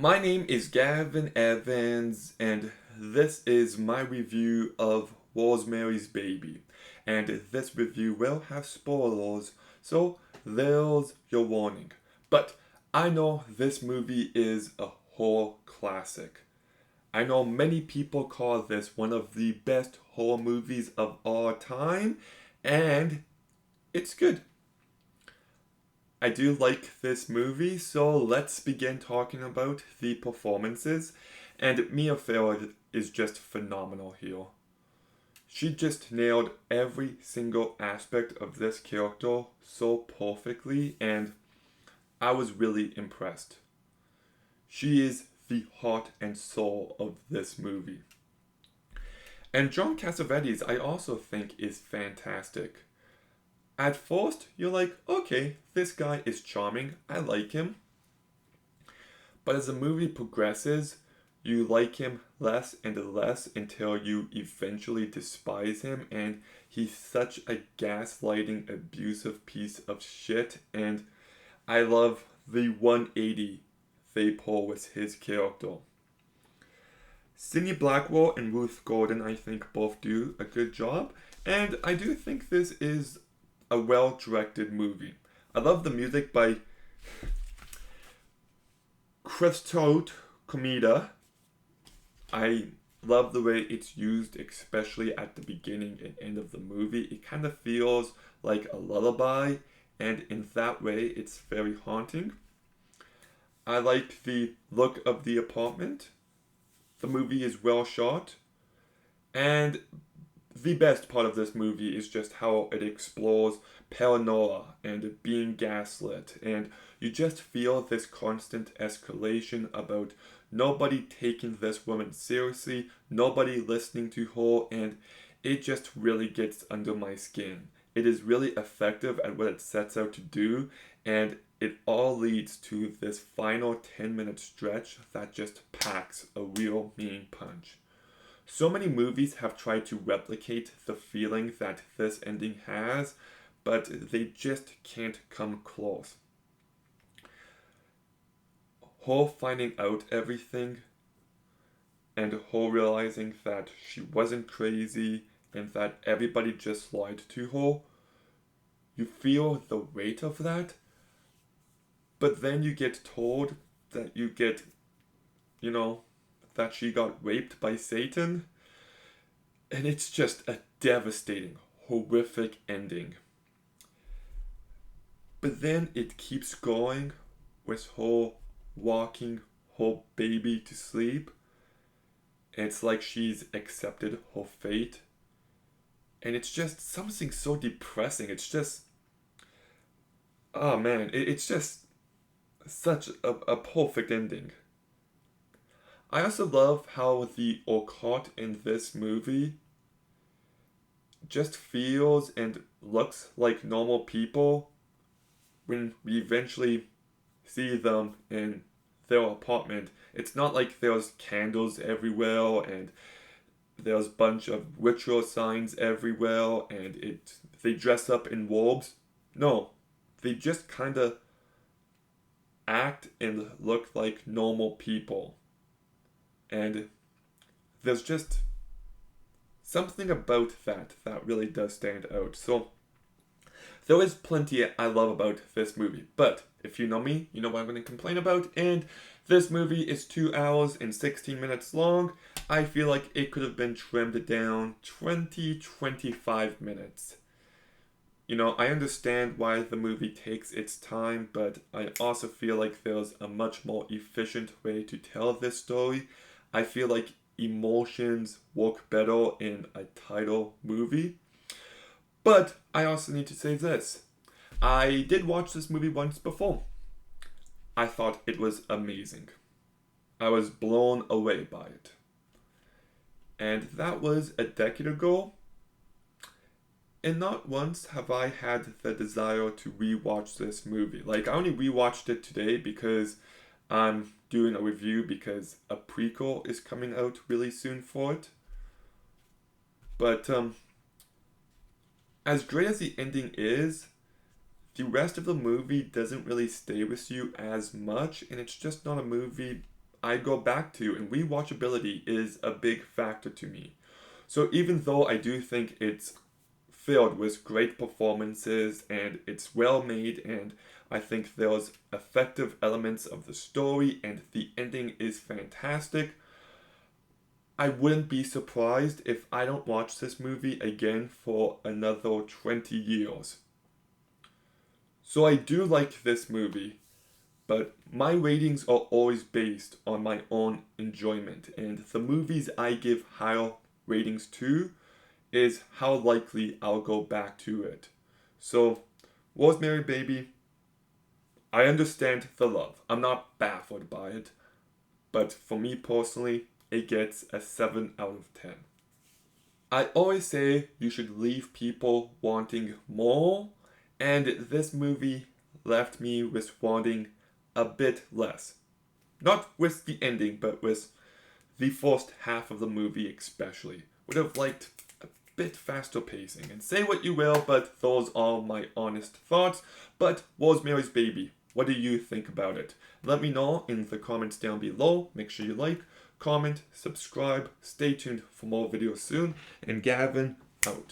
My name is Gavin Evans, and this is my review of Rosemary's Baby. And this review will have spoilers, so there's your warning. But I know this movie is a horror classic. I know many people call this one of the best horror movies of all time, and it's good. I do like this movie, so let's begin talking about the performances. And Mia Farrow is just phenomenal here. She just nailed every single aspect of this character so perfectly, and I was really impressed. She is the heart and soul of this movie. And John Cassavetes, I also think, is fantastic. At first, you're like, okay, this guy is charming, I like him. But as the movie progresses, you like him less and less until you eventually despise him, and he's such a gaslighting, abusive piece of shit. And I love the 180 they pull with his character. Sidney Blackwell and Ruth Gordon, I think, both do a good job, and I do think this is a well directed movie. I love the music by Christophe Comida. I love the way it's used, especially at the beginning and end of the movie. It kind of feels like a lullaby, and in that way, it's very haunting. I like the look of the apartment. The movie is well shot, and the best part of this movie is just how it explores paranoia and being gaslit, and you just feel this constant escalation about nobody taking this woman seriously, nobody listening to her, and it just really gets under my skin. It is really effective at what it sets out to do, and it all leads to this final 10-minute stretch that just packs a real mean punch. So many movies have tried to replicate the feeling that this ending has, but they just can't come close. Her finding out everything and her realizing that she wasn't crazy and that everybody just lied to her, you feel the weight of that, but then you get told that you know, that she got raped by Satan, and it's just a devastating, horrific ending. But then it keeps going with her walking her baby to sleep. And it's like she's accepted her fate. And it's just something so depressing. It's just, oh man, it's just such a perfect ending. I also love how the occult in this movie just feels and looks like normal people when we eventually see them in their apartment. It's not like there's candles everywhere and there's a bunch of ritual signs everywhere and they dress up in robes. No, they just kind of act and look like normal people. And there's just something about that really does stand out. So there is plenty I love about this movie, but if you know me, you know what I'm going to complain about, and this movie is 2 hours and 16 minutes long. I feel like it could have been trimmed down 20-25 minutes. You know, I understand why the movie takes its time, but I also feel like there's a much more efficient way to tell this story. I feel like emotions work better in a title movie. But I also need to say this. I did watch this movie once before. I thought it was amazing. I was blown away by it. And that was a decade ago. And not once have I had the desire to rewatch this movie. Like, I only rewatched it today because I'm doing a review because a prequel is coming out really soon for it. But, as great as the ending is, the rest of the movie doesn't really stay with you as much, and it's just not a movie I go back to, and rewatchability is a big factor to me. So even though I do think it's filled with great performances and it's well made, and I think there's effective elements of the story and the ending is fantastic, I wouldn't be surprised if I don't watch this movie again for another 20 years. So I do like this movie, but my ratings are always based on my own enjoyment, and the movies I give higher ratings to is how likely I'll go back to it. So, Rosemary Baby, I understand the love. I'm not baffled by it, but for me personally, it gets a 7 out of 10. I always say you should leave people wanting more, and this movie left me with wanting a bit less. Not with the ending, but with the first half of the movie especially. Would have liked a bit faster pacing. And say what you will, but those are my honest thoughts. But Rosemary's Baby, what do you think about it? Let me know in the comments down below. Make sure you like, comment, subscribe. Stay tuned for more videos soon. And Gavin, out.